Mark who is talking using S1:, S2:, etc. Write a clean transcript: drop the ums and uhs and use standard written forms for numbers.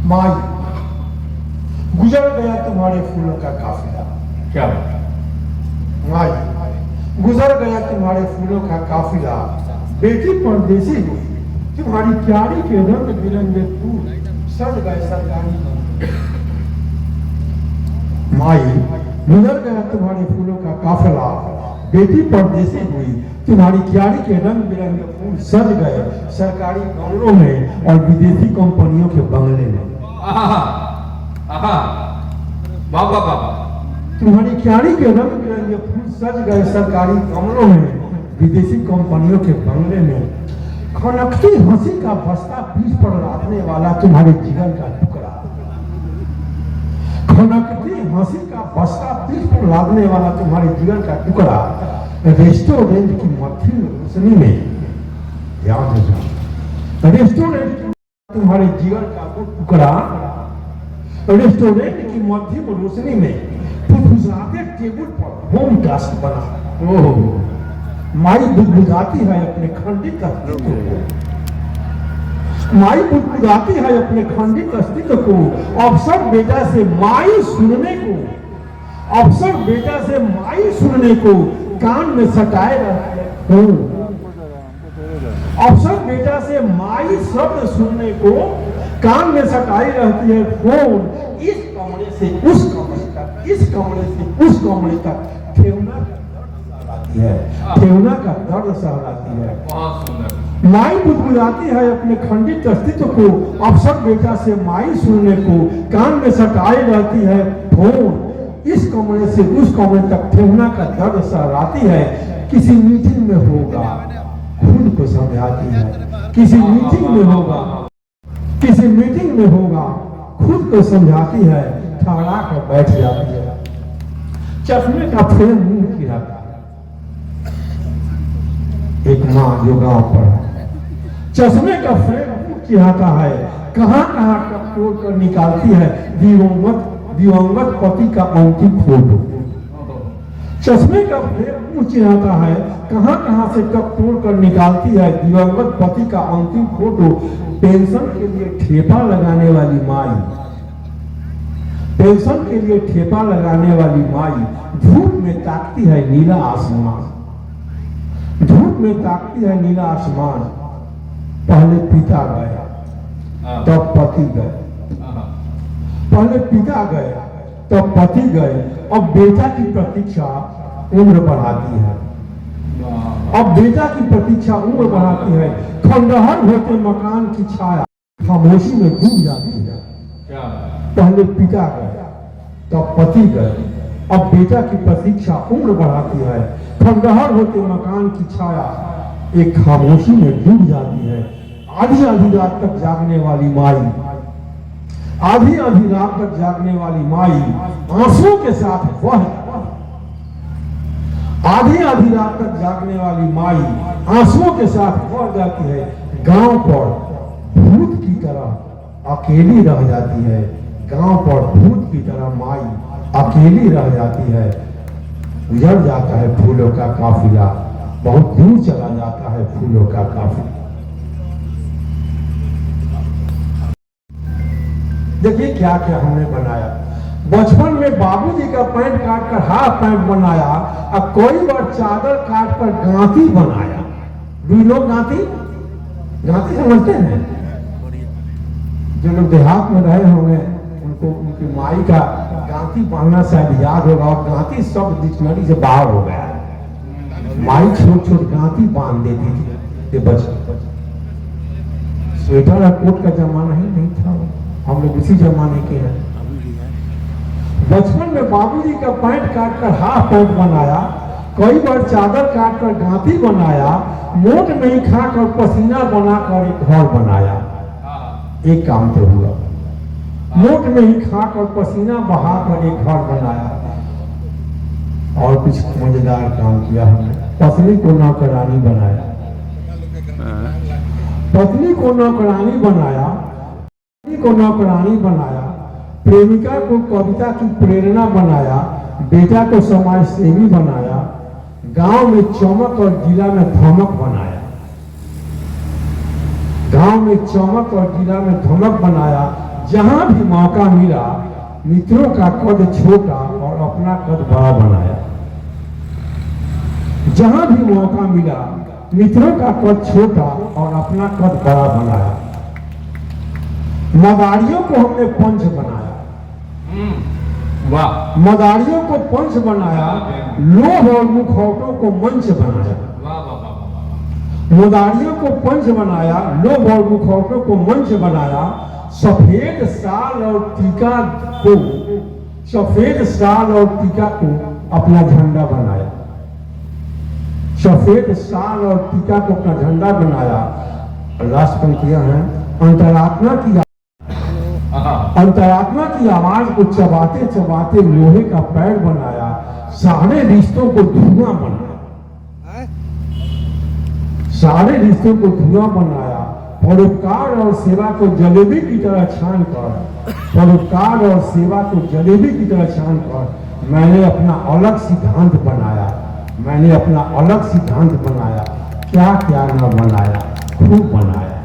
S1: माई, गुजर गया तुम्हारे फूलों का काफिला।
S2: क्या बात?
S1: माई, गुजर गया तुम्हारे फूलों का काफिला, बेटी परदेसी हुई, तुम्हारी क्यारी के रंग बिरंगे फूल सज गए सरकारी। माई, गुजर गया तुम्हारे फूलों का काफिला, बेटी परदेसी हुई, तुम्हारी क्यारी के रंग बिरंगे फूल सज गए सरकारी कमरों में और विदेशी कंपनियों के बंगले में।
S2: बाबा बाबा,
S1: तुम्हारी क्यारी के रंग बिरंगे फूल सज गए सरकारी कमरों में, विदेशी कंपनियों के बंगले में। खनकती हंसी का बस्ता पीठ पर लादने वाला तुम्हारे जिगर का टुकड़ा, खनकती हंसी का बस्ता पीठ पर लादने वाला तुम्हारे जिगर का टुकड़ा, रेस्टोरेंट की मट्ठी रोशनी में, याद है रेस्टोरेंट की तुम्हारे जिगर का वो टुकड़ा, रेस्टोरेंट की मध्यम रोशनी में फुसफुसाते टेबल पर होम टास्क बना। ओह, माई बुदबुदाती है अपने खंडित अस्तित्व को, माई बुदबुदाती है अपने खंडित अस्तित्व को। अवसर बेटा से माई सुनने को, अवसर बेटा से माई सुनने को कान में सटाए रहते हो। अवसर बेटा से माई शब्द सुनने को कान में सटाई रहती है फोन। इस कमरे से उस कमरे तक, इस कमरे से उस कमरे तक ठेवना का दर्द सहलाती है, ठेवना का दर्द सहलाती है।
S2: बहुत सुंदर।
S1: माई बुदबुदाती है अपने खंडित अस्तित्व को, अवसर बेटा से माई सुनने को कान में सटाई रहती है फोन। इस कमरे से उस कमरे तक ठेवना का दर्द सहलाती है। किसी मीटिंग में होगा खुद को समझाती है, किसी मीटिंग में होगा, किसी मीटिंग में होगा खुद को समझाती है, ठहरा कर बैठ जाती है। चश्मे का फ्रेम मुंह की रहता है। एक माँ जो गांव पर है, चश्मे का फ्रेम मुंह की रहता है, कहां कहां कब तोड़ कर निकालती है दिवंगत पति का अंतिम फोटो। चश्मे का फ्रेम मुंह चिढ़ाता है, कहां कहां से कब तोड़ कर निकालती है दिवंगत पति का अंतिम फोटो। पेंशन के लिए ठेपा लगाने वाली माई, पेंशन के लिए ठेपा लगाने वाली माई धूप में ताकती है नीला आसमान, धूप में ताकती है नीला आसमान। पहले पिता गए तब पति गए, पहले पिता गए तब पति गए, अब बेटा की प्रतीक्षा उम्र बढ़ाती है, अब बेटा की प्रतीक्षा उम्र बढ़ाती है। खंडहर होते मकान की छाया खामोशी में डूब जाती है। पहले पिता गए तब पति गए, अब बेटा की प्रतीक्षा उम्र बढ़ाती है। खंडहर होते मकान की छाया एक खामोशी में डूब जाती है। आधी आधी रात तक जागने वाली माई, आधी आधी रात तक जागने वाली माई आंसुओं के साथ वह, आधी आधी रात तक जागने वाली माई आंसुओं के साथ बह जाती है। गांव पर भूत की तरह अकेली रह जाती है, गांव पर भूत की तरह माई अकेली रह जाती है। गुजर जाता है फूलों का काफिला, बहुत दूर चला जाता है फूलों का काफिला। देखिए क्या क्या हमने बनाया। बचपन में बाबूजी का पैंट काट कर हाफ पैंट बनाया, और कोई बार चादर काट कर गांती बनाया। भी लोग गांती, गांती समझते हैं? जो लोग देहात में रहे होंगे उनको उनकी माई का गांती पहनना शायद याद होगा, और गांती शब्द डिक्शनरी से बाहर हो गया है। माई छोट छोट गांती बांध देती थी। ये बचपन, स्वेटर और कोट का जमाना ही नहीं था, हम लोग उसी जमाने के हैं। बचपन में बाबूजी का पैंट काट कर हाफ पैंट बनाया, कई बार चादर काट कर गांती बनाया, मोट नहीं खा कर पसीना बनाकर एक घर बनाया। एक काम तो हुआ, मोट नहीं खा कर पसीना बहाकर एक घर बनाया। और कुछ मजेदार काम किया हमने। पत्नी को नौकरानी बनाया, पत्नी को नौकरानी बनाया, पत्नी को नौकरानी बनाया। प्रेमिका को कविता की प्रेरणा बनाया, बेटा को समाज सेवी बनाया। गांव में चमक और जिला में धमक बनाया, गांव में चमक और जिला में धमक बनाया। जहां भी मौका मिला मित्रों का कद छोटा और अपना कद बड़ा बनाया। जहां भी मौका मिला मित्रों का कद छोटा और अपना कद बड़ा बनाया। मदारियों को हमने पंच बनाया।
S2: वाह
S1: मदारियों को पंच बनाया, लोभ और मुखौटों को मंच बनाया।
S2: वाह वाह वाह वाह।
S1: मदारियों को पंच बनाया, लोभ और मुखौटों को मंच बनाया। सफेद साल और टीका को सफेद साल और टीका को अपना झंडा बनाया। सफेद साल और टीका को अपना झंडा बनाया। लास्ट पंक्तियां हैं। अंतरात्मा की आवाज को चबाते चबाते लोहे का पैर बनाया। सारे रिश्तों को धुआं बनाया। सारे रिश्तों को धुआं बनाया। परोपकार और सेवा को जलेबी की तरह छान कर, परोपकार और सेवा को जलेबी की तरह छान कर मैंने अपना अलग सिद्धांत बनाया। मैंने अपना अलग सिद्धांत बनाया। क्या क्या न बनाया, खूब बनाया।